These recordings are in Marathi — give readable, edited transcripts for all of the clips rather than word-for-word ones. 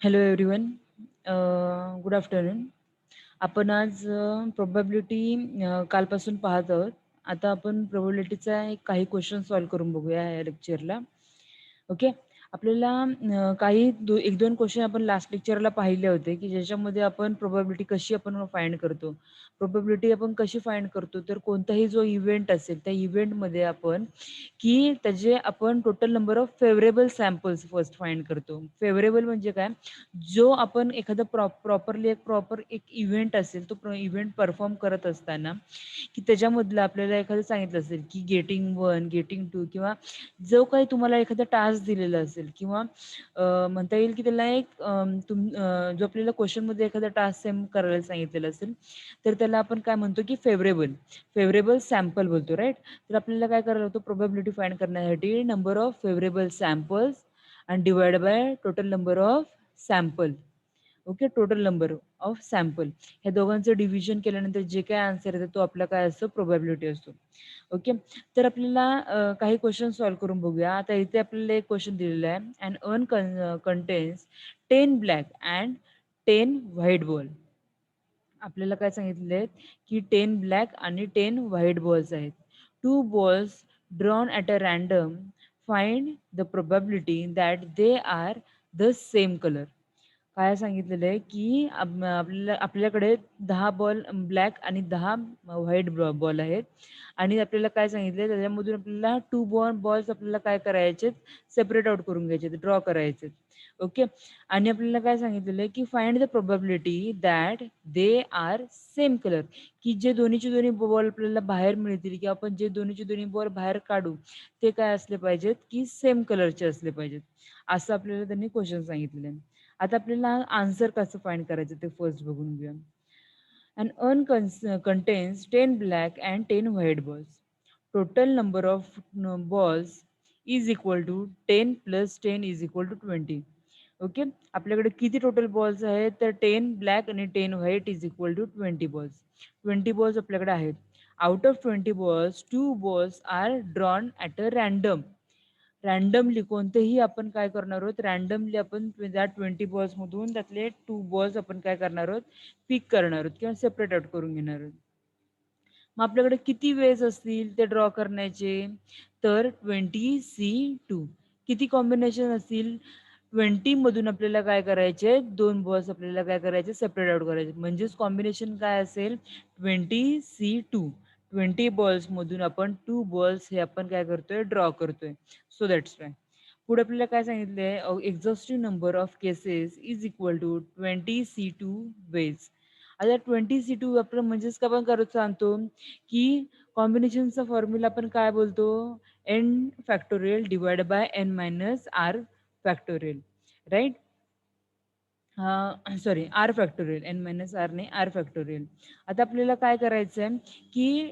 Hello everyone, good afternoon. आपण आज प्रोबॅबिलिटी कालपासून पाहत आहोत. आता आपण प्रोबॅबिलिटीचा काही क्वेश्चन सॉल्व्ह करून बघूया या लेक्चरला. ओके. आपल्याला काही 1-2 क्वेश्चन आपण लास्ट लेक्चरला पाहिले होते, की ज्याच्यामध्ये आपण प्रोबॅबिलिटी कशी आपण फाइंड करतो. प्रोबॅबिलिटी आपण कशी फाइंड करतो, तर कोणताही जो इव्हेंट असेल, त्या इव्हेंटमध्ये आपण की त्याचे आपण total number of favourable samples first find करतो. फेवरेबल म्हणजे काय? जो आपण एखादा प्रॉपर एक इव्हेंट असेल, तो इव्हेंट परफॉर्म करत असताना, की त्याच्यामधलं आपल्याला एखादं सांगितलं असेल, की गेटिंग 1, गेटिंग 2 किंवा जो काही तुम्हाला एखादा टास्क दिलेला असेल किंवा म्हणता येईल, की त्याला एक जो आपल्याला क्वेशनमध्ये एखादा टास्क सेम करायला सांगितलेला असेल, तर त्याला आपण काय म्हणतो, की फेवरेबल सॅम्पल बोलतो, राइट? तर आपल्याला काय करायला होतं, प्रोबॅबिलिटी फाइंड करण्यासाठी नंबर ऑफ फेवरेबल सॅम्पल्स आणि divide by total number of sample. Okay, total number of sample ह्या दोघांचं डिव्हिजन केल्यानंतर जे काही आन्सर येतो तो आपला काय असतो, प्रोबॅबिलिटी असतो. ओके. तर आपल्याला काही क्वेश्चन सॉल्व्ह करून बघूया. आता इथे आपल्याला एक क्वेश्चन दिलेला आहे. And earn contains 10 black and 10 white ball. आपल्याला काय सांगितलेले आहेत, की 10 ब्लॅक आणि 10 व्हाईट बॉल्स आहेत. 2 balls drawn at a random, find the probability that they R the same colour. काय सांगितलेलं आहे, की आपल्याकडे 10 बॉल ब्लॅक आणि 10 व्हाईट बॉल आहेत आणि आपल्याला काय सांगितलंय त्याच्यामधून आपल्याला 2 बॉल्स आपल्याला काय करायचे, सेपरेट आउट करून घ्यायचे, ड्रॉ करायचे. ओके. आणि आपल्याला काय सांगितलेलं आहे, की find the probability that they R same colour, की जे दोन्हीचे दोन्ही बॉल आपल्याला बाहेर मिळतील किंवा आपण जे दोन्हीचे दोन्ही बॉल बाहेर काढू, ते काय असले पाहिजेत, की सेम कलरचे असले पाहिजेत. असं आपल्याला त्यांनी क्वेश्चन सांगितलेलं आहे. आता आपल्याला आन्सर कसं फाइंड करायचं ते फर्स्ट बघून घेऊया. An urn contains 10 black and 10 white balls. Total number of balls is equal to 10 plus 10 is equal to 20. Okay. आपल्याकडे किती टोटल बॉल्स आहेत, तर 10 ब्लॅक आणि 10 white is equal to 20 balls. 20 balls आपल्याकडे आहेत. Out of 20 balls 2 balls are drawn at a random. Randomly कोणतेही आपण काय करणार आहोत, रँडमली आपण त्या 20 बॉल्समधून त्यातले 2 बॉल्स आपण काय करणार आहोत, पिक करणार आहोत किंवा सेपरेट आउट करून घेणार आहोत. मग आपल्याकडे किती वेज असतील ते ड्रॉ करण्याचे, तर 20C2. किती कॉम्बिनेशन असतील, 20 मधून आपल्याला काय करायचे, 2 बॉल्स आपल्याला काय करायचे, सेपरेट आउट करायचे. म्हणजेच कॉम्बिनेशन काय असेल, 20C2. 20 बॉल्समधून आपण 2 बॉल्स हे आपण काय करतोय, ड्रॉ करतोय. So that's why. पुढे आपल्याला काय सांगितलंय, exhaustive number of cases is equal to 20C2 ways. आता 20C2 आपण म्हणजेच का आपण करत सांगतो, की कॉम्बिनेशनचा फॉर्म्युला आपण काय बोलतो, n factorial divide by n minus r factorial, right? Sorry, r factorial, n minus r नाही, आर फॅक्टोरियल. आता आपल्याला काय करायचं आहे, की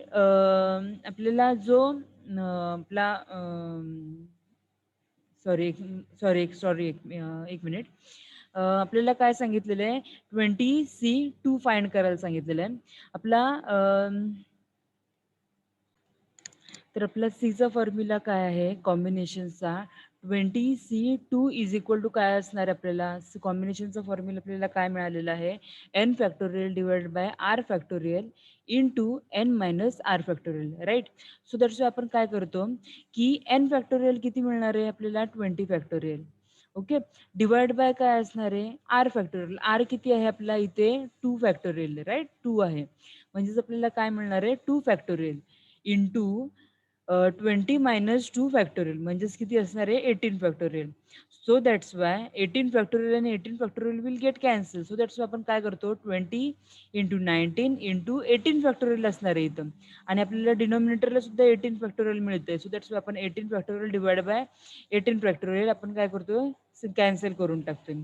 आपल्याला जो आपला सॉरी सॉरी एक मिनिट. आपल्याला काय सांगितलेलं आहे, 20C2 फाइंड करायला सांगितलेलं आहे. आपला तर आपला सीचा फॉर्म्युला काय आहे कॉम्बिनेशनचा, 20C2 इज इक्वल टू काय असणार आहे आपल्याला, कॉम्बिनेशनचा फॉर्म्युला आपल्याला काय मिळालेला आहे, n factorial divide by r factorial into n minus r factorial, right? So that's आपण काय करतो, की एन फॅक्टोरियल किती मिळणार आहे आपल्याला, 20 फॅक्टोरियल. ओके. डिवाइड बाय काय असणार आहे, आर फॅक्टोरियल. आर किती आहे आपला इथे, 2 फॅक्टोरियल, राईट? 2 आहे. म्हणजेच आपल्याला काय मिळणार आहे, 2 फॅक्टोरियल इंटू 20 मायनस 2 फॅक्टोरियल म्हणजेच किती असणार आहे, 18 factorial. So that's Y 18 factorial आणि 18 factorial will get cancel. So that's why आपण काय करतो, 20 इंटू 19 इंटू 18 फॅक्टोरियल असणार आहे इथं. आणि आपल्याला डिनॉमिनेटरला सुद्धा 18 फॅक्टोरियल मिळतंय. सो दॅट्स वाय आपण 18 फॅक्टोरियल डिवाइड बाय 18 फॅक्टोरियल आपण काय करतो, कॅन्सल करून टाकतोय.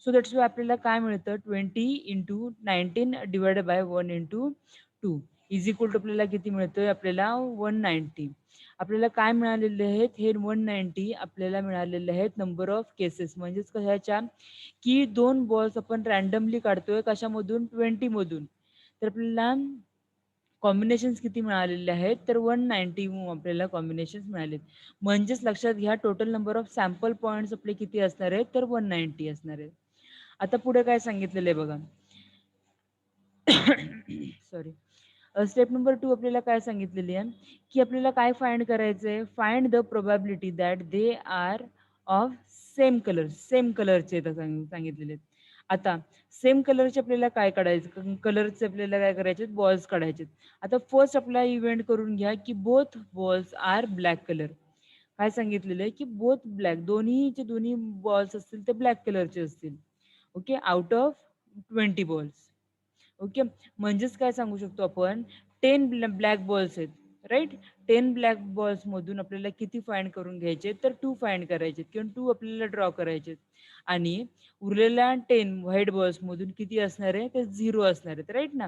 सो दॅट्स वाय आपल्याला काय मिळतं, 20 into 19 divide by 1 into 2 is equal to आपल्याला किती मिळतोय, आपल्याला 190. आपल्याला काय मिळालेले आहेत, हे 190 आपल्याला मिळालेले आहेत नंबर ऑफ केसेस. म्हणजेच कशाच्या, की 2 बॉल्स आपण रँडमली काढतोय कशामधून, 20 मधून. तर आपल्याला कॉम्बिनेशन्स किती मिळालेले आहेत, तर 190 आपल्याला कॉम्बिनेशन्स मिळालेत. म्हणजेच लक्षात घ्या, total number of sample points आपले किती असणार आहेत, तर 190 असणार आहेत. आता पुढे काय सांगितलेलं आहे बघा. सॉरी. स्टेप नंबर 2 आपल्याला काय सांगितलेली आहे, की आपल्याला काय फाइंड करायचंय, find the probability that they R of same colour, same कलरचे सांगितलेले आहेत. आता सेम कलरचे आपल्याला काय काढायचं, कलरचे आपल्याला काय करायचे, बॉल्स काढायचे. आता फर्स्ट आपला इव्हेंट करून घ्या, की both balls are black colour. काय सांगितलेलं आहे, की बोथ ब्लॅक, दोन्हीचे दोन्ही बॉल्स असतील ते ब्लॅक कलरचे असतील. Okay, out of 20 balls. Okay, म्हणजेच काय सांगू शकतो आपण, 10 ब्लॅक बॉल्स आहेत, राईट. 10 ब्लॅक बॉल्स मधून आपल्याला किती फाइंड करून घ्यायचे, तर 2 फाइंड करायचे किंवा 2 आपल्याला ड्रॉ करायचे. आणि उरलेल्या 10 व्हाईट बॉल्स मधून किती असणार आहे, ते 0 असणार आहेत, राईट ना.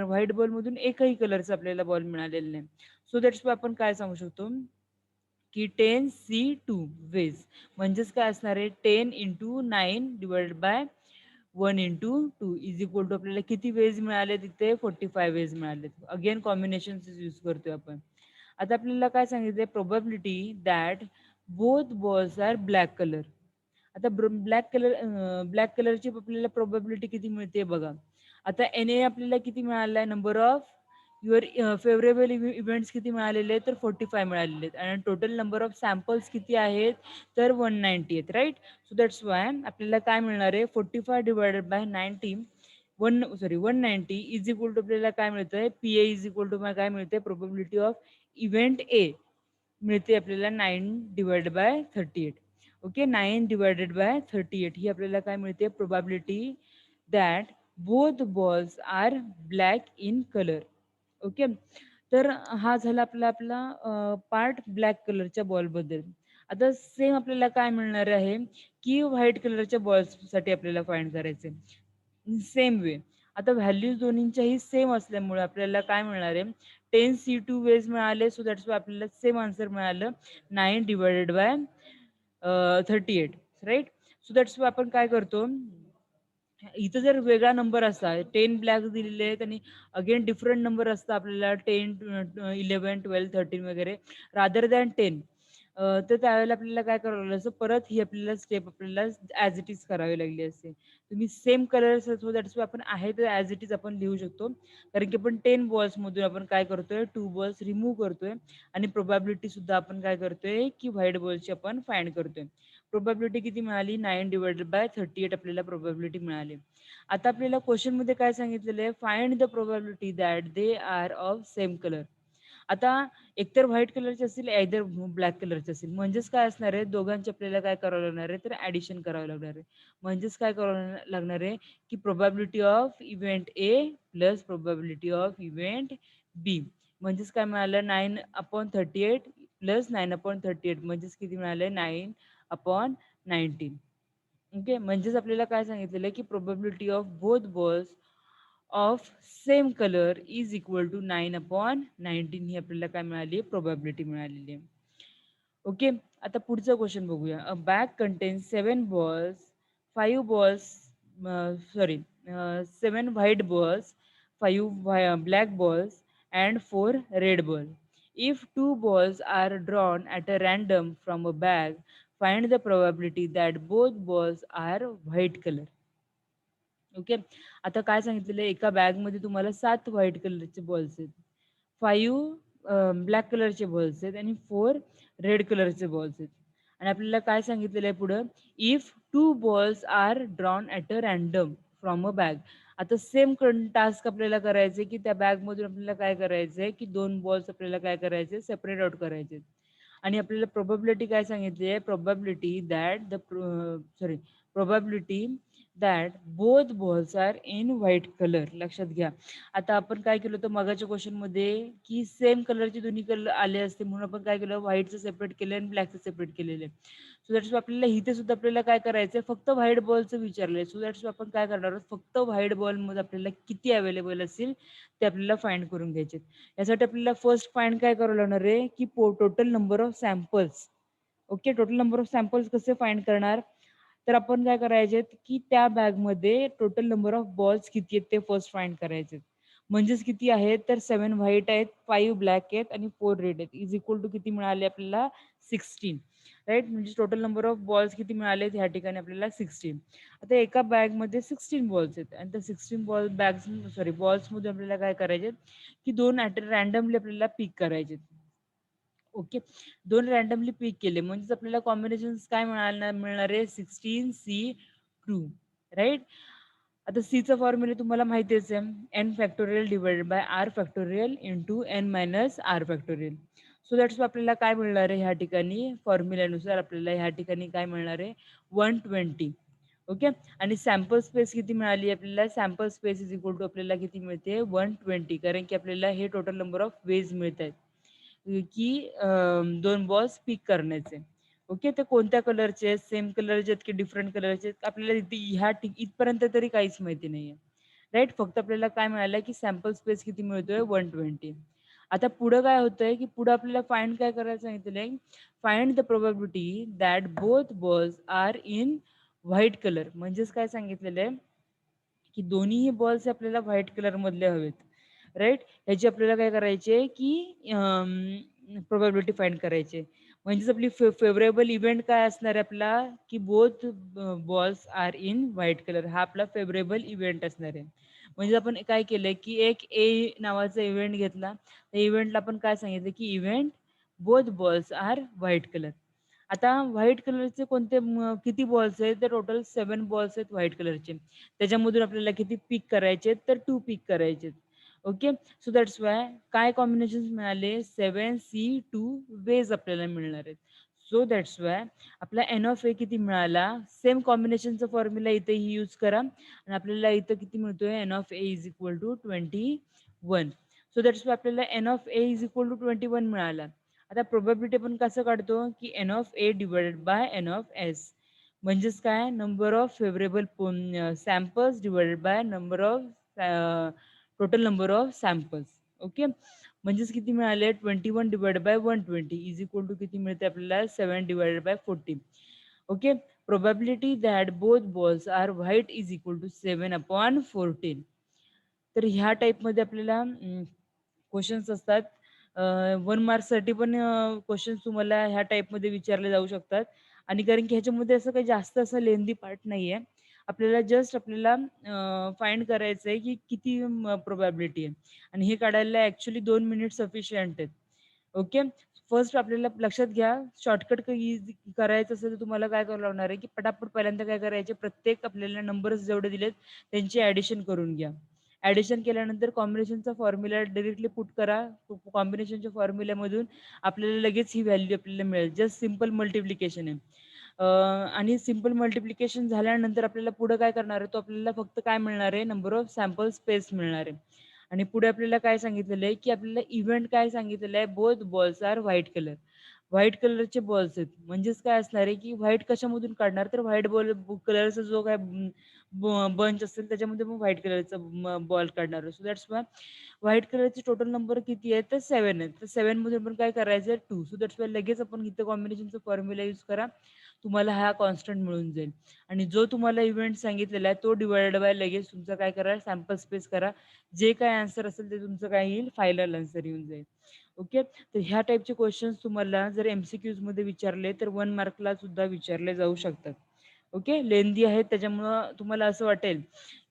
व्हाईट बॉल मधून एकही कलरचा आपल्याला बॉल मिळालेला नाही. सो दॅट्स आपण काय सांगू शकतो, की 10C2 वेज, म्हणजेच काय असणार आहे, 10 × 9 divided by 1 × 2 is equal to आपल्याला किती वेज मिळाले, तिथे 45 वेज मिळाले. अगेन कॉम्बिनेशन यूज करतोय आपण. आता आपल्याला काय सांगितलंय, probability that both balls are black colour. आता ब्लॅक कलरची आपल्याला प्रोबॅबिलिटी किती मिळते बघा. आता NA आपल्याला किती मिळाला आहे, number of your favourable events किती मिळालेले आहेत, तर 45 मिळालेले आहेत. आणि टोटल नंबर ऑफ सॅम्पल्स किती आहेत, तर 190 आहेत, राईट. सो दॅट्स वाय आपल्याला काय मिळणार आहे, 45 divided by 90 190 is equal to आपल्याला काय मिळतंय, PA इज इक्वल टू काय मिळते, प्रोबॅबिलिटी ऑफ इव्हेंट A मिळते आपल्याला 9 divided by 38. Okay, 9 divided by 38 ही आपल्याला काय मिळते, probability that both balls are black in colour. Okay, तर हा झाला आपला आपला पार्ट ब्लॅक कलरच्या बॉलबद्दल. आता सेम आपल्याला काय मिळणार आहे, की व्हाईट कलरच्या बॉल्ससाठी आपल्याला फाइंड करायचे. सेम वे, आता व्हॅल्यूज दोन्हींच्याही सेम असल्यामुळे आपल्याला काय मिळणार आहे, 10C2 वेज मिळाले. सो दॅट्स वाय आपल्याला सेम आन्सर मिळालं, 9 divided by 38, right. So that's why आपण काय करतो, इथं जर वेगळा नंबर असता, 10 ब्लॅक दिलेले आहेत आणि अगेन डिफरंट नंबर असतं आपल्याला, 10 11 12 13 वगैरे, रादर दॅन 10, तर त्यावेळेला आपल्याला काय करावं लागलं असं, परत ही आपल्याला स्टेप आपल्याला ॲज इट इज करावी लागली असते. तुम्ही सेम कलर्स, सो दॅट्स आपण आहे तर ॲज इट इज आपण लिहू शकतो. कारण की आपण 10 बॉल्समधून आपण काय करतोय, 2 बॉल्स रिमूव्ह करतोय. आणि प्रोबॅबिलिटी सुद्धा आपण काय करतोय, की व्हाईट बॉलची आपण फाइंड करतोय. प्रोबॅबिलिटी किती मिळाली, 9 डिवाइडेड बाय 38 आपल्याला प्रोबॅबिलिटी मिळाली. आता आपल्याला क्वेश्चनमध्ये काय सांगितलेलं आहे, find the probability that they R of same colour. आता एकतर व्हाईट कलरचे असतील, आयदर ब्लॅक कलरचे असतील, म्हणजेच काय असणार आहे, दोघांचे आपल्याला काय करावं लागणार आहे, तर ॲडिशन करावं लागणार आहे. म्हणजेच काय करावं लागणार आहे, की probability of event A plus probability of event B, म्हणजेच काय मिळालं, 9/38 प्लस 9/38, म्हणजेच किती मिळालं, 9/19. ओके, म्हणजेच आपल्याला काय सांगितलेलं आहे, की probability of both balls of same colour is equal to 9/19 ही आपल्याला काय मिळाली, प्रोबॅबिलिटी मिळालेली आहे. ओके, आता पुढचा क्वेश्चन बघूया. अ bag contains 7 balls, 5 balls, sorry 7 white balls, 5 black balls and 4 red ball. If 2 balls are drawn at a random from a bag, find the probability that both balls are white color. Okay, आता काय सांगितलेलं आहे, एका बॅगमध्ये तुम्हाला 7 व्हाईट कलरचे बॉल्स आहेत, 5 ब्लॅक कलरचे बॉल्स आहेत आणि 4 रेड कलरचे बॉल्स आहेत. आणि आपल्याला काय सांगितलेलं आहे पुढं, if 2 balls are drawn at a random from a bag. आता सेम टास्क आपल्याला करायचे, की त्या बॅगमधून आपल्याला काय करायचं आहे, की 2 बॉल्स आपल्याला काय करायचे, सेपरेट आउट करायचे. आणि आपल्याला प्रोबॅबिलिटी काय सांगितली आहे, probability that probability that both balls are in white colour. लक्षात घ्या. आता आपण काय केलं होतं मगाच्या क्वेश्चनमध्ये, की सेम कलरचे दोन्ही कलर आले असते म्हणून आपण काय केलं, व्हाईटचं सेपरेट केलं आणि ब्लॅकचं सेपरेट केलेलं आहे. सो दॅट्स आपल्याला इथे सुद्धा आपल्याला काय करायचं, फक्त व्हाईट बॉलचं विचारलंय. सो दॅट्स आपण काय करणार आहोत, फक्त व्हाईट बॉलमध्ये आपल्याला किती अवेलेबल असतील ते आपल्याला फाइंड करून घ्यायचे. यासाठी आपल्याला फर्स्ट फाइंड काय करावं लागणार आहे, की total number of samples. Okay, total number of samples कसे फाइंड करणार, तर आपण काय करायचे, की त्या बॅगमध्ये टोटल नंबर ऑफ बॉल्स किती आहेत ते फर्स्ट फाइंड करायचे. म्हणजेच किती आहेत, तर 7 व्हाईट आहेत, 5 ब्लॅक आहेत आणि 4 रेड आहेत, इज इक्वल टू किती मिळाले आपल्याला, 16. राईट. म्हणजे टोटल नंबर ऑफ बॉल्स किती मिळालेत ह्या ठिकाणी आपल्याला 16. आता एका बॅगमध्ये 16 बॉल्स आहेत आणि त्या 16 बॉल्समध्ये आपल्याला काय करायचे की 2 रँडमली आपल्याला पिक करायचे. ओके. 2 रँडमली पिक केले म्हणजेच आपल्याला कॉम्बिनेशन्स काय मिळणार आहे 16C2, राईट. आता सीचा फॉर्म्युला तुम्हाला माहितीच आहे, n factorial divided by r factorial into n minus r factorial. So that's आपल्याला काय मिळणार आहे ह्या ठिकाणी फॉर्म्युल्यानुसार आपल्याला ह्या ठिकाणी काय मिळणार आहे 120. ओके. आणि सॅम्पल स्पेस किती मिळाली आपल्याला, sample space is equal to आपल्याला किती मिळते 120, कारण की आपल्याला हे टोटल नंबर ऑफ वेज मिळत आहेत की 2 बॉल्स पिक करण्याचे. ओके. ते कोणत्या कलरचे आहेत, सेम कलरचे आहेत की डिफरंट कलरचे आहेत, आपल्याला इथपर्यंत तरी काहीच माहिती नाहीये, राईट. फक्त आपल्याला काय मिळालं की सॅम्पल स्पेस किती मिळतोय 120. आता पुढं काय होतंय की पुढं आपल्याला फाइंड काय करायला सांगितलंय, find the probability that both balls are in white colour. म्हणजेच काय सांगितलेलं आहे की दोन्हीही बॉल्स आपल्याला व्हाईट कलर मधले हवेत, राईट. ह्याची आपल्याला काय करायचे की प्रोबॅबिलिटी फाइंड करायचे. म्हणजेच आपली फेवरेबल इव्हेंट काय असणार आहे आपला की both balls are in white colour, हा आपला फेवरेबल इव्हेंट असणार आहे. म्हणजे आपण काय केलंय की एक ए नावाचा इव्हेंट घेतला, त्या इव्हेंटला आपण काय सांगितलं की event both balls are white colour. आता व्हाईट कलरचे किती बॉल्स आहेत, तर टोटल 7 बॉल्स आहेत व्हाईट कलरचे. त्याच्यामधून आपल्याला किती पिक करायचे, तर 2 पिक करायचे. ओके. सो दॅट्स वाय काय कॉम्बिनेशन्स मिळाले 7C2 वेज आपल्याला मिळणार आहेत. सो दॅट्स वाय आपला एन ऑफ ए किती मिळाला, सेम कॉम्बिनेशनचा फॉर्म्युला इथेही यूज करा आणि आपल्याला इथं किती मिळतोय n of A is equal to 21. So that's why आपल्याला N of A is equal to 21 मिळाला. आता प्रोबॅबिलिटी आपण कसं काढतो की N of a divided by n of s. म्हणजेच काय number of favourable samples divided by total number of samples. Okay. म्हणजेच किती मिळाले 21 divided by 120 is equal to किती मिळते आपल्याला 7 divided by 40. Okay. Probability that both balls are white is equal to 7/14. तर ह्या टाईपमध्ये आपल्याला क्वेश्चन्स असतात. 1 मार्क्ससाठी पण क्वेश्चन्स तुम्हाला ह्या टाईपमध्ये विचारले जाऊ शकतात. आणि कारण की ह्याच्यामध्ये असं काही जास्त असं लेंदी पार्ट नाहीये. आपल्याला जस्ट फाइंड करायचं आहे की किती प्रोबॅबिलिटी आहे आणि हे काढायला ॲक्चुअली 2 मिनिट सफिशियंट आहेत. ओके. फर्स्ट आपल्याला लक्षात घ्या, शॉर्टकट करायचं असेल तर तुम्हाला काय करावं लागणार आहे की पटापट पहिल्यांदा काय करायचे, प्रत्येक आपल्याला नंबर्स जेवढे दिलेत त्यांची ॲडिशन करून घ्या. ॲडिशन केल्यानंतर कॉम्बिनेशनचा फॉर्म्युला डायरेक्टली पुट करा. कॉम्बिनेशनच्या फॉर्म्युल्यामधून आपल्याला लगेच ही व्हॅल्यू आपल्याला मिळेल. जस्ट सिंपल मल्टिप्लिकेशन आहे. आणि सिंपल मल्टिप्लिकेशन झाल्यानंतर आपल्याला पुढे काय करणार आहे, तो आपल्याला फक्त काय मिळणार आहे, नंबर ऑफ सॅम्पल स्पेस मिळणार आहे. आणि पुढे आपल्याला काय सांगितलेलं आहे की आपल्याला इव्हेंट काय सांगितलेलं आहे, both balls are white colour. White कलरचे बॉल्स आहेत म्हणजेच काय असणार आहे की व्हाईट कशामधून काढणार, तर व्हाईट कलरचा जो काय बंच असेल त्याच्यामध्ये मग व्हाईट कलरचा बॉल काढणार. सो दॅट्स वाय व्हाईट कलरचे टोटल नंबर किती आहेत, तर 7 आहेत. तर 7 मधून आपण काय करायचं 2. सो दॅट्स वाय लगेच आपण इथं कॉम्बिनेशनचा फॉर्म्युला यूज करा, तुम्हाला हा कॉन्स्टंट मिळून जाईल. आणि जो तुम्हाला इव्हेंट सांगितलेला आहे तो डिवाइडेड बाय लगेच तुमचा काय करा, सॅम्पल स्पेस करा. जे काय आन्सर असेल ते तुमचं काय येईल, फायनल आन्सर येऊन जाईल. ओके. तर ह्या टाईपचे क्वेश्चन्स तुम्हाला जर MCQs मध्ये विचारले तर 1 मार्कला सुद्धा विचारले जाऊ शकतात. ओके. लेंदी आहेत त्याच्यामुळं तुम्हाला असं वाटेल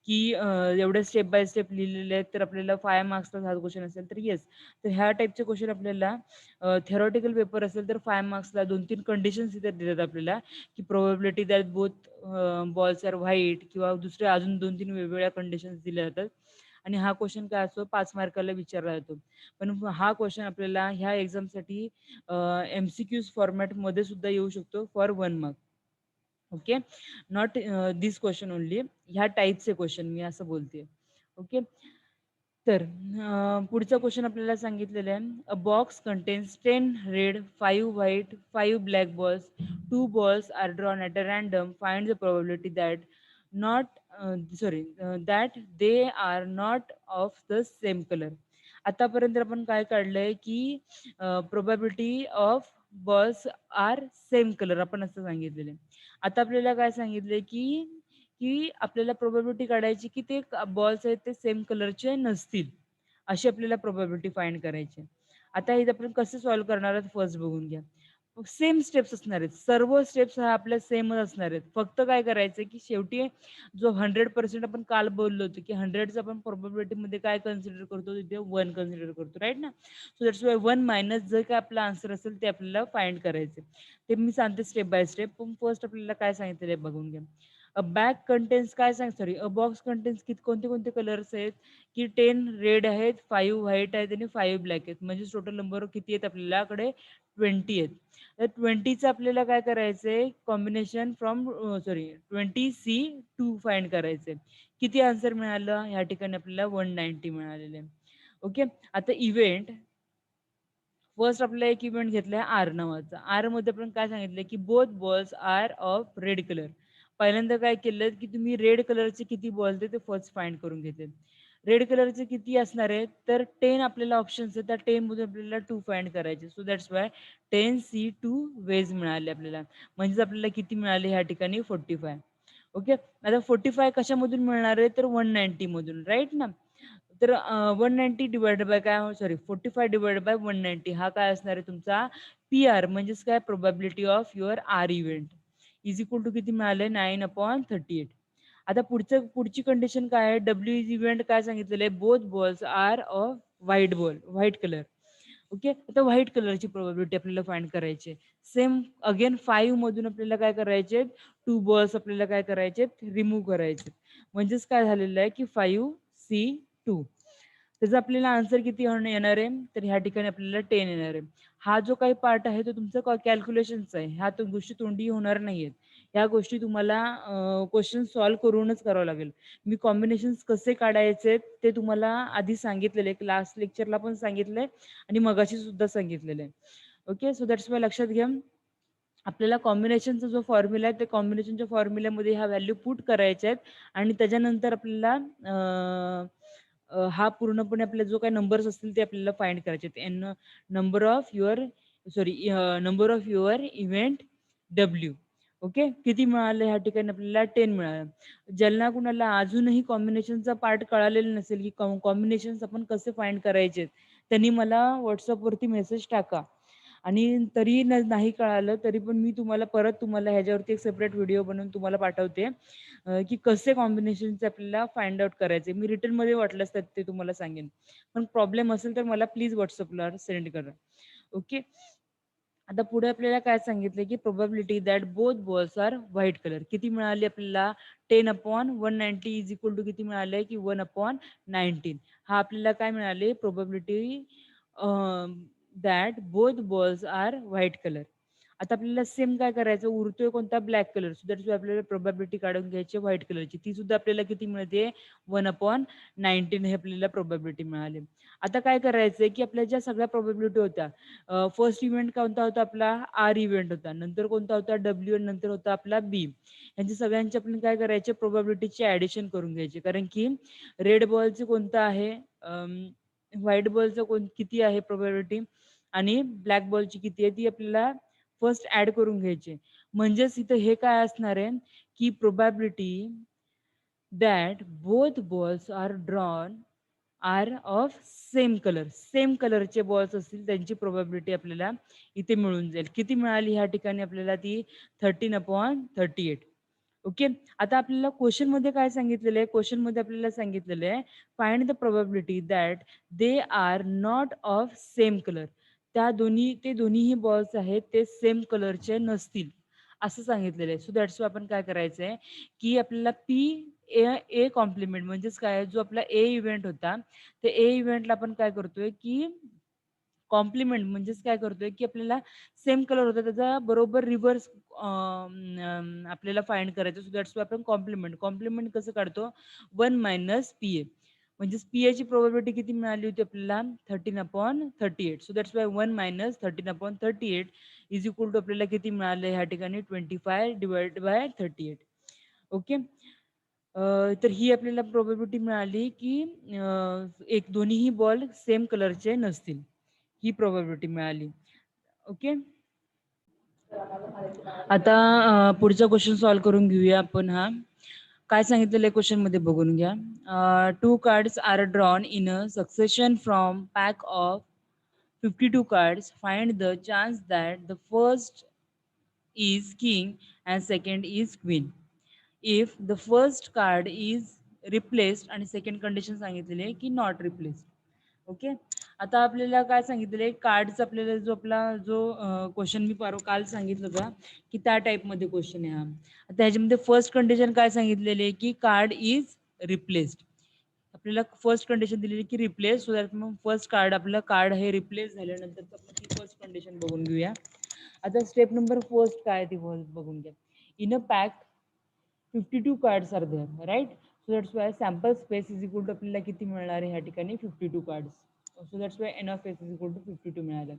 की एवढे स्टेप बाय स्टेप लिहिलेले आहेत तर आपल्याला 5 मार्क्सला हा क्वेश्चन असेल तर येस. तर ह्या टाईपचे क्वेश्चन आपल्याला थेरॉटिकल पेपर असेल तर 5 मार्क्सला 2-3 कंडिशन्स इथे देतात आपल्याला की probability that both balls are white किंवा दुसऱ्या अजून 2-3 वेगवेगळ्या कंडिशन्स दिल्या जातात. आणि हा क्वेश्चन काय असतो 5 मार्काला विचारला जातो. पण हा क्वेश्चन आपल्याला ह्या एक्झामसाठी MCQs फॉर्मॅटमध्ये सुद्धा येऊ शकतो for 1 mark. Okay. Not this question only, ह्या टाईपचे क्वेश्चन मी असं बोलते. ओके. तर पुढचा क्वेश्चन आपल्याला सांगितलेला आहे, a box contains 10 red 5 white 5 black balls 2 balls are drawn at a random, find the probability that not that they are not of the same colour. आतापर्यंत आपण काय काढलंय की probability of balls are same colour आपण असं सांगितलेलं आहे. आता आपल्याला काय सांगितलंय की की आपल्याला प्रोबॅबिलिटी काढायची की ते बॉल्स आहेत ते सेम कलरचे नसतील, अशी आपल्याला प्रोबॅबिलिटी फाइंड करायची आहे. आता हे आपण कसं सॉल्व्ह करणार आहोत फर्स्ट बघून घ्या. सेम स्टेप्स असणार आहेत. सर्व स्टेप्स ह्या आपल्या सेमच असणार आहेत. फक्त काय करायचं की शेवटी जो 100% आपण काल बोललो होतो, की 100चं आपण प्रोबॅबिलिटीमध्ये काय कन्सिडर करतो, तिथे 1 कन्सिडर करतो, राइट ना? सो दॅट्स वाय 1 मायनस जे काही आपला आन्सर असेल ते आपल्याला फाइंड करायचे. ते मी सांगते स्टेप बाय स्टेप. पण फर्स्ट आपल्याला काय सांगितलेलं आहे बघून घ्या. अ बॅग कंटेन्स काय सॉरी अ बॉक्स कंटेन्स कोणते-कोणते कलर्स आहेत, की 10 रेड आहेत, 5 व्हाईट आहेत आणि 5 ब्लॅक आहेत. म्हणजे टोटल नंबर किती आहेत आपल्याकडे 20 आहेत. तर 20चं आपल्याला काय करायचंय कॉम्बिनेशन फ्रॉम 20C2 फाइंड करायचंय. किती आन्सर मिळालं? ह्या ठिकाणी आपल्याला 190 मिळालेलं आहे. ओके. आता इव्हेंट फर्स्ट आपल्याला एक इव्हेंट घेतलाय आर नावाचा. आर मध्ये आपण काय सांगितलंय, की both balls are of red colour. पहिल्यांदा काय केलं, की तुम्ही रेड कलरचे किती बॉल्स आहेत ते फर्स्ट फाइंड करून घेतले. रेड कलरचे किती असणार आहेत? तर 10 आपल्याला ऑप्शन्स आहेत. त्या 10 मधून आपल्याला 2 फाइंड करायचे. So that's Y 10C2 ways मिळाले आपल्याला. म्हणजेच आपल्याला किती मिळाले ह्या ठिकाणी 45. ओके. आता 45 कशामधून मिळणार आहे? तर 190 मधून, राइट ना? तर 190 डिवाइडेड बाय काय सॉरी 45 डिवाइडेड बाय 190 हा काय असणार आहे तुमचा पी-आर म्हणजेच काय probability of your R event is equal to किती मिळाले 9/38. आता पुढची कंडिशन काय आहे डब्ल्यू इज इव्हेंट काय सांगितलेलं आहे both balls are of white colour. Okay. आता व्हाईट कलरची प्रोबॅबिलिटी आपल्याला फाइंड करायची सेम अगेन 5 मधून आपल्याला काय करायचे 2 बॉल्स आपल्याला काय करायचे रिमूव्ह करायचे म्हणजेच काय झालेलं आहे की 5C2 त्याचा आपल्याला आन्सर किती येणार आहे तर ह्या ठिकाणी आपल्याला 10 येणार आहे. हा जो काही पार्ट आहे तो तुमचा कॅल्क्युलेशनचा आहे. ह्या तो गोष्टी तोंडी होणार नाहीयेत. ह्या गोष्टी तुम्हाला क्वेश्चन सॉल्व्ह करूनच करावं लागेल. मी कॉम्बिनेशन्स कसे काढायचे ते तुम्हाला आधी सांगितलेले लास्ट लेक्चरला पण सांगितलंय आणि मगाशी सुद्धा सांगितलेलं आहे. ओके. सो दॅट्स वाय लक्षात घ्या. आपल्याला कॉम्बिनेशनचा जो फॉर्म्युला आहे त्या कॉम्बिनेशनच्या फॉर्म्युल्यामध्ये ह्या व्हॅल्यू पुट करायच्या आहेत आणि त्याच्यानंतर आपल्याला हा पूर्णपणे आपले जो काही नंबर्स असतील ते आपल्याला फाइंड करायचे आहेत. N number of your number of your event W. Okay. किती मिळालं ह्या ठिकाणी आपल्याला 10 मिळालं. ज्यांना कुणाला अजूनही कॉम्बिनेशनचा पार्ट कळालेला नसेल की कॉम्बिनेशन्स आपण कसे फाइंड करायचे त्यांनी मला व्हॉट्सअपवरती मेसेज टाका. आणि तरी नाही कळालं तरी पण मी तुम्हाला ह्याच्यावरती एक सेपरेट व्हिडिओ बनवून तुम्हाला पाठवते की कसे कॉम्बिनेशनचे आपल्याला फाइंड आउट करायचे. मी रिटर्नमध्ये वाटलंच तर ते तुम्हाला सांगेन. पण प्रॉब्लेम असेल तर मला प्लीज व्हॉट्सअपला सेंड करा. ओके. आता पुढे आपल्याला काय सांगितलं की probability that both balls are white colour किती मिळाली आपल्याला 10/190 इज इक्वल टू किती मिळाले की 1/19 हा आपल्याला काय मिळाले probability that both balls are white colour. आता आपल्याला सेम काय करायचं उरतोय कोणता ब्लॅक कलर सो दॅट्स आपल्याला प्रोबॅबिलिटी काढून घ्यायची व्हाईट कलरची ती सुद्धा आपल्याला किती मिळते 1/19 हे आपल्याला प्रोबॅबिलिटी मिळाली. आता काय करायचंय की आपल्या ज्या सगळ्या प्रोबॅबिलिटी होत्या फर्स्ट इव्हेंट कोणता होता आपला आर इव्हेंट होता नंतर कोणता होता डब्ल्यू आणि नंतर होता आपला बी यांची सगळ्यांची आपण काय करायचे प्रोबॅबिलिटीचे ऍडिशन करून घ्यायचे कारण की रेड बॉलचे कोणतं आहे व्हाईट बॉलचं किती आहे प्रोबॅबिलिटी आणि ब्लॅक बॉलची किती आहे ती आपल्याला फर्स्ट ऍड करून घ्यायची म्हणजेच इथं हे काय असणार आहे की probability that both balls are drawn are of same कलरचे बॉल्स असतील त्यांची प्रोबॅबिलिटी आपल्याला इथे मिळून जाईल किती मिळाली ह्या ठिकाणी आपल्याला ती 13/38. ओके. आता आपल्याला क्वेश्चन मध्ये काय सांगितलेलं आहे क्वेश्चन मध्ये आपल्याला सांगितलेलं आहे find the probability that they are not of same colour ते दोन्हीही बॉल्स आहेत ते सेम कलरचे नसतील असं सांगितलेलं आहे. सो दॅट्स आपण काय करायचं आहे की आपल्याला ए कॉम्प्लिमेंट म्हणजेच काय जो आपला ए इव्हेंट होता ते ए इव्हेंटला आपण काय करतोय की कॉम्प्लिमेंट म्हणजेच काय करतोय की आपल्याला सेम कलर होता त्याचा बरोबर रिव्हर्स आपल्याला फाइंड करायचं सो दॅट्स आपण कॉम्प्लिमेंट कसं काढतो 1 मायनस पी ए म्हणजेच पी एची प्रोबॅबिलिटी किती मिळाली होती आपल्याला 13/38 so that's why 1 minus 13/38 is equal to आपल्याला किती मिळालं ह्या ठिकाणी 25 डिवाइड बाय 38. ओके. तर ही आपल्याला प्रोबॅबिलिटी मिळाली की एक दोन्हीही बॉल सेम कलरचे नसतील ही प्रोबॅबिलिटी मिळाली. ओके. आता पुढचा क्वेश्चन सॉल्व्ह करून घेऊया आपण हा काय सांगितलेलं आहे क्वेश्चन मध्ये बघून घ्या 2 cards are drawn in a succession from pack of 52 cards, find the chance that the first is king and second is queen. If the first card is replaced आणि सेकंड कंडिशन सांगितलेली आहे की नॉट रिप्लेस्ड. ओके. आता आपल्याला काय सांगितलेलं कार्डचा आपल्याला जो आपला जो क्वेश्चन मी काल सांगितलं होता की त्या टाईपमध्ये क्वेश्चन आहे हा. आता ह्याच्यामध्ये फर्स्ट कंडिशन काय सांगितलेली आहे की कार्ड इज रिप्लेस्ड. आपल्याला फर्स्ट कंडिशन दिलेली की रिप्लेस, सो दॅट मग फर्स्ट कार्ड आपलं कार्ड हे रिप्लेस झाल्यानंतर आपण ती फर्स्ट कंडिशन बघून घेऊया. आता स्टेप नंबर फर्स्ट काय ती बघून घ्या. In a pack 52 cards are there, right. So that's why sample space is equal to आपल्याला किती मिळणार आहे ह्या ठिकाणी 52 cards. So that's why N of S is equal to 52 मिळालं.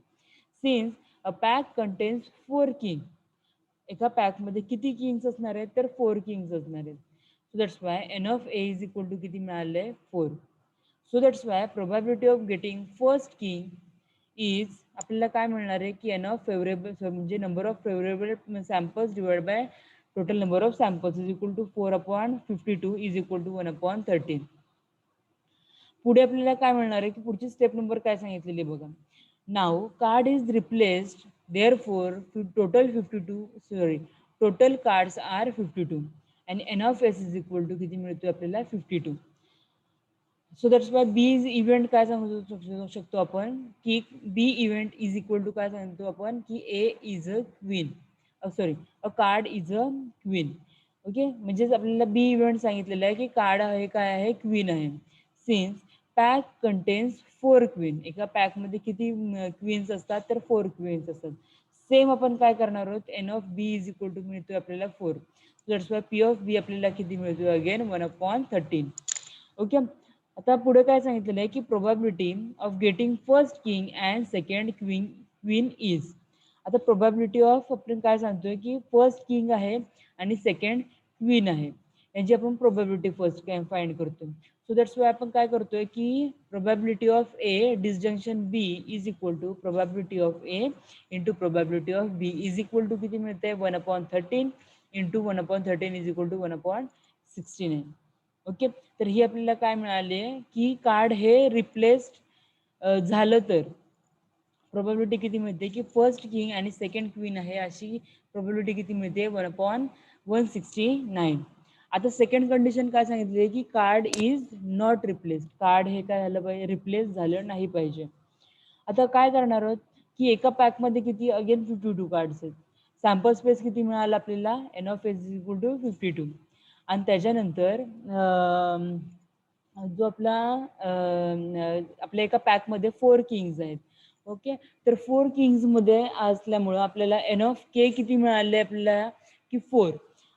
Since a pack contains 4 king, एका पॅकमध्ये किती किंग्स असणार आहेत तर 4 किंग्स असणार आहेत. So that's why N of A is equal to किती मिळाले 4. So that's why probability of getting first king is आपल्याला काय मिळणार आहे की एन ऑफ फेवरेबल म्हणजे number of favourable samples divide by total number of samples is equal to 4/52 is equal to 1/13. पुढे आपल्याला काय मिळणार आहे की पुढची स्टेप नंबर काय सांगितलेली बघा. No card is replaced therefore total cards are 52 आणि n of S is equal to किती मिळतो आपल्याला 52. So that's why B is event काय सांगू शकतो आपण की B event is equal to काय सांगतो आपण की A is a queen, a card is a queen. Okay, म्हणजेच आपल्याला बी इव्हेंट सांगितलेलं आहे की कार्ड आहे काय आहे क्वीन आहे. सिन्स पॅक कंटेन्स 4 क्वीन, एका पॅकमध्ये किती क्वीन्स असतात तर 4 क्वीन्स असतात. सेम आपण काय करणार आहोत N of B is equal to मिळतोय आपल्याला 4. That's why P of B आपल्याला किती मिळतोय अगेन 1/13. ओके. आता पुढे काय सांगितलेलं आहे की probability of getting first king and second queen is. आता प्रोबॅबिलिटी ऑफ आपण काय सांगतोय की फर्स्ट किंग आहे आणि सेकंड क्वीन आहे, यांची आपण प्रोबॅबिलिटी फर्स्ट फाइंड करतो. सो दॅट्स वाय आपण काय करतोय की probability of A disjunction B is equal to probability of A into probability of B is equal to किती मिळते 1/13 into 1/13 is equal to 1/69. Okay. तर ही आपल्याला काय मिळाले की कार्ड हे रिप्लेस्ड झालं तर प्रोबॅबिलिटी किती मिळते की फर्स्ट किंग आणि सेकंड क्वीन आहे अशी प्रोबॅबिलिटी किती मिळते 1/169. आता सेकंड कंडिशन काय सांगितली की card is not replaced, card हे काय झालं पाहिजे रिप्लेस झालं नाही पाहिजे. आता काय करणार आहोत की एका पॅकमध्ये किती अगेन 52 कार्ड्स आहेत. सॅम्पल स्पेस किती मिळाला आपल्याला N of S is equal to 52. आणि त्याच्यानंतर जो आपला आपल्या एका पॅकमध्ये 4 किंग्स आहेत. ओके. तर 4 किंग्समध्ये असल्यामुळं आपल्याला एन ऑफ के किती मिळाले आपल्याला की 4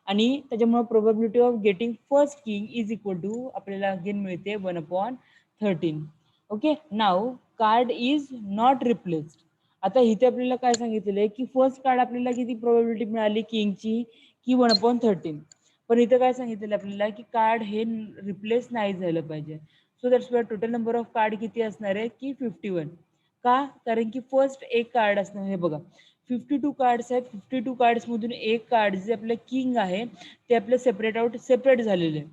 आणि त्याच्यामुळे probability of getting first king is equal to आपल्याला अगेन मिळते 1/13. Okay. Now card is not replaced. आता इथे आपल्याला काय सांगितलेलं आहे की फर्स्ट कार्ड आपल्याला किती प्रोबॅबिलिटी मिळाली किंगची की 1/13. पण इथं काय सांगितलेलं आपल्याला की कार्ड हे रिप्लेस नाही झालं पाहिजे. So that's Y total number of card किती असणार आहे की 51. का? कारण की फर्स्ट एक कार्ड असणार, हे बघा 52 कार्ड्स आहेत. 52 कार्ड्स मधून एक कार्ड जे आपलं किंग आहे ते आपलं सेपरेट झालेलं आहे.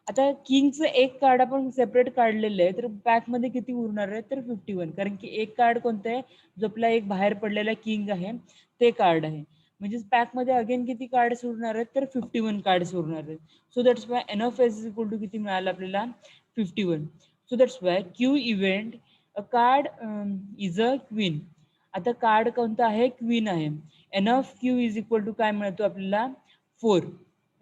आता किंगचं एक कार्ड आपण सेपरेट काढलेलं आहे तर पॅकमध्ये किती उरणार आहे तर 51, कारण की एक कार्ड कोणतं आहे जो आपला एक बाहेर पडलेला किंग आहे ते कार्ड आहे. म्हणजेच पॅकमध्ये अगेन किती कार्ड्स उरणार आहेत तर 51 कार्ड्स उरणार आहेत. So that's why N of S is equal to किती मिळालं आपल्याला 51. So that's why Q event a card is a queen. आता कार्ड कोणतं आहे क्वीन आहे. N of Q is equal to काय मिळतो आपल्याला 4,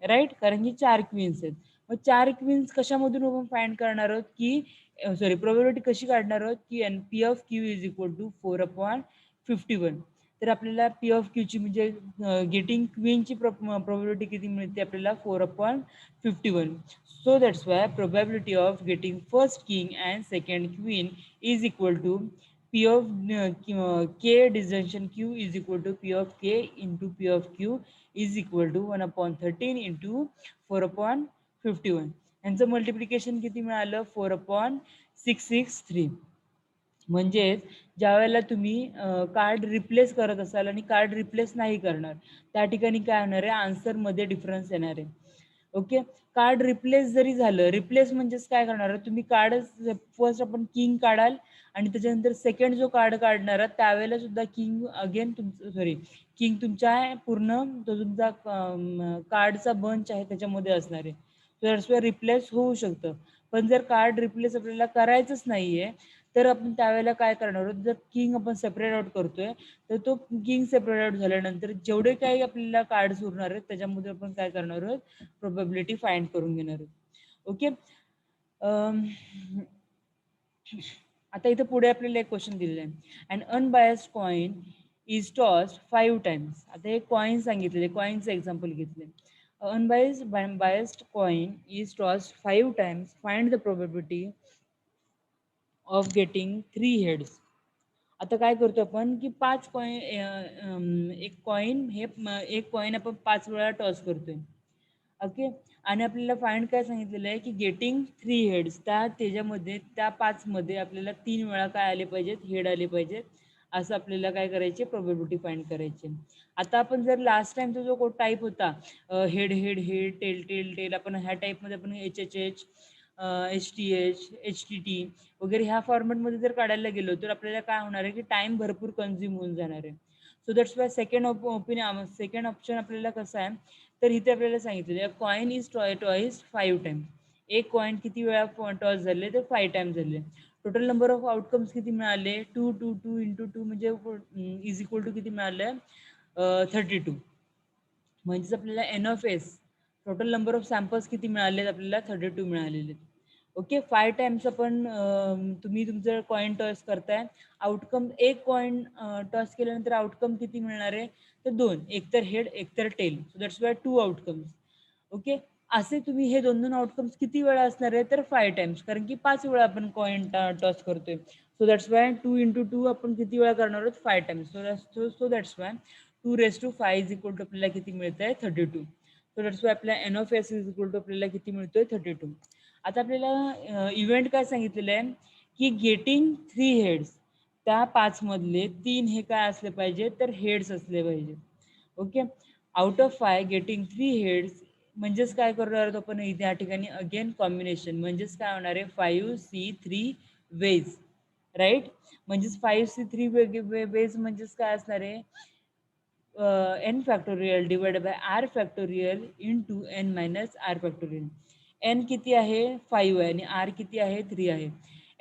राईट, कारण की 4 क्वीन्स आहेत. मग 4 क्वीन्स कशामधून आपण फाइंड करणार आहोत की प्रोबॅबिलिटी कशी काढणार आहोत की N P of Q is equal to 4/51. तर आपल्याला पी ऑफ क्यूची म्हणजे गेटिंग क्वीनची प्रोबॅबिलिटी किती मिळते आपल्याला 4/51. So that's why probability of getting first king and second queen is equal to P of K disjunction Q is equal to P of K into P of Q is equal to 1/13 into 4/51. यांचं मल्टिप्लिकेशन किती मिळालं 4/663. म्हणजेच ज्या वेळेला तुम्ही कार्ड रिप्लेस करत असाल आणि कार्ड रिप्लेस नाही करणार त्या ठिकाणी काय होणार आहे आन्सरमध्ये डिफरन्स येणार आहे. ओके. कार्ड रिप्लेस जरी झालं, रिप्लेस म्हणजेच काय करणार तुम्ही कार्ड फर्स्ट आपण किंग काढाल आणि त्याच्यानंतर सेकंड जो कार्ड काढणार आहात त्यावेळेला सुद्धा किंग अगेन तुमचं सॉरी किंग तुमच्या पूर्ण तो तुमचा कार्डचा बंच आहे त्याच्यामध्ये असणार आहे. तर रिप्लेस होऊ शकतं. पण जर कार्ड रिप्लेस आपल्याला करायचंच नाहीये तर आपण त्यावेळेला काय करणार आहोत, जर किंग आपण सेपरेट आउट करतोय तर तो किंग सेपरेट आउट झाल्यानंतर जेवढे काही आपल्याला कार्ड्स उरणार आहेत त्याच्यामध्ये आपण काय करणार आहोत, प्रोबॅबिलिटी फाइंड करून घेणार आहोत. ओके. आता इथे पुढे आपल्याला एक क्वेश्चन दिलेला आहे. An unbiased coin is tossed 5 times. आता एक कॉइन सांगितलेले, कॉइनचं एक्झाम्पल घेतले. Unbiased coin is tossed 5 times. Find the probability of getting 3 heads. आता काय करतो आपण की 5 कॉइन एक कॉइन आपण 5 वेळा टॉस करतोय. ओके. आणि आपल्याला फाइंड काय सांगितलेलं आहे की गेटिंग 3 हेड्स. त्याच्यामध्ये त्या 5 मध्ये आपल्याला 3 वेळा काय आले पाहिजेत, हेड आले पाहिजेत. असं आपल्याला काय करायचे, प्रोबॅबिलिटी फाइंड करायची. आता आपण जर लास्ट टाइमचा जो टाईप होता head head head tail tail tail, आपण ह्या टाईपमध्ये आपण HHH HTH HTT वगैरे ह्या फॉर्मॅटमध्ये जर काढायला गेलो तर आपल्याला काय होणार आहे की टाइम भरपूर कन्झ्युम होऊन जाणार आहे. So that's Y second option आपल्याला कसं आहे, तर इथे आपल्याला सांगितलेलं आहे कॉइन इज टॉईज 5 टाइम्स. एक कॉइन किती वेळा टॉस झाले तर 5 टाइम्स झाले. टोटल नंबर ऑफ आउटकम्स किती मिळाले, 2 2 2 इंटू 2 म्हणजे इज इक्वल टू किती मिळाले, 32. म्हणजेच आपल्याला N of S total number of samples किती मिळाले, आपल्याला 32 मिळालेले. ओके. 5 टाइम्स आपण तुम्ही तुमचं कॉइन टॉस करताय, आउटकम एक कॉइन टॉस केल्यानंतर आउटकम किती मिळणार आहे, तर 2, एक तर हेड एक तर tail. So that's why 2 outcomes. Okay. असे तुम्ही हे 2 आउटकम्स किती वेळा असणार आहे, तर 5 टाइम्स, कारण की 5 वेळा आपण कॉइन टॉस करतोय. सो दॅट्स वाय 2 इंटू 2 आपण किती वेळा करणार आहोत, 5 times. So that's why 2⁵ is equal to आपल्याला किती मिळत आहे, 32. सो दॅट्स वाय आपल्याला N of S is equal to आपल्याला किती मिळतोय, 32. आता आपल्याला इव्हेंट काय सांगितलेलं आहे की गेटिंग 3 हेड्स, त्या 5 मधले 3 हे काय असले पाहिजे, तर हेड्स असले पाहिजे. Okay. Out of 5 getting 3 heads म्हणजेच काय करणार आहोत आपण इथे या ठिकाणी अगेन कॉम्बिनेशन, म्हणजेच काय होणार आहे 5C3 वेज, राईट. म्हणजेच 5C3 वेज म्हणजेच काय असणार आहे, n factorial divided bye r factorial into n minus r factorial. n किती आहे, 5 आहे आणि r किती आहे, 3 आहे.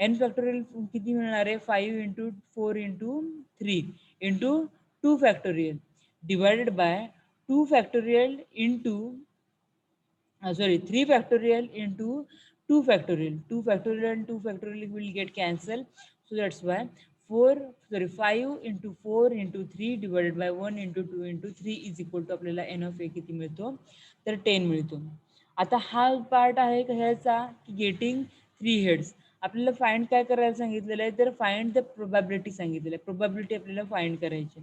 n फॅक्टोरियल किती मिळणार आहे, 5 into 4 into 3 into 2 factorial divided bye 2 factorial into 3 factorial into 2 factorial. 2 factorial and 2 factorial will get cancelled. So that's why 5 into 4 into 3 divided by 1 into 2 into 3 is equal to आपल्याला n of a किती मिळतो, तर 10 मिळतो. आता हा पार्ट आहे कशाचा की गेटिंग 3 हेड्स. आपल्याला फाइंड काय करायला सांगितलेलं आहे, तर फाइंड द प्रोबॅबिलिटी सांगितलेलं आहे. प्रोबॅबिलिटी आपल्याला फाइंड करायची.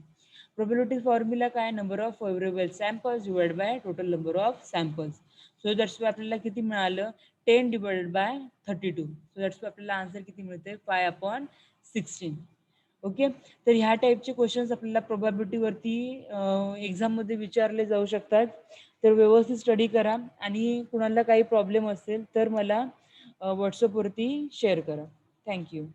प्रोबॅबिलिटी फॉर्म्युला काय, number of favourable samples divide by total number of samples. So that's why आपल्याला किती मिळालं, 10 divided by 32. So that's why आपल्याला आन्सर किती मिळते, 5/16. ओके. तर ह्या टाईपचे क्वेश्चन्स आपल्याला प्रोबॅबिलिटीवरती एक्झाममध्ये विचारले जाऊ शकतात. तर व्यवस्थित स्टडी करा आणि कुणाला काही प्रॉब्लेम असेल तर मला व्हॉट्सअपवरती शेअर करा. थँक्यू.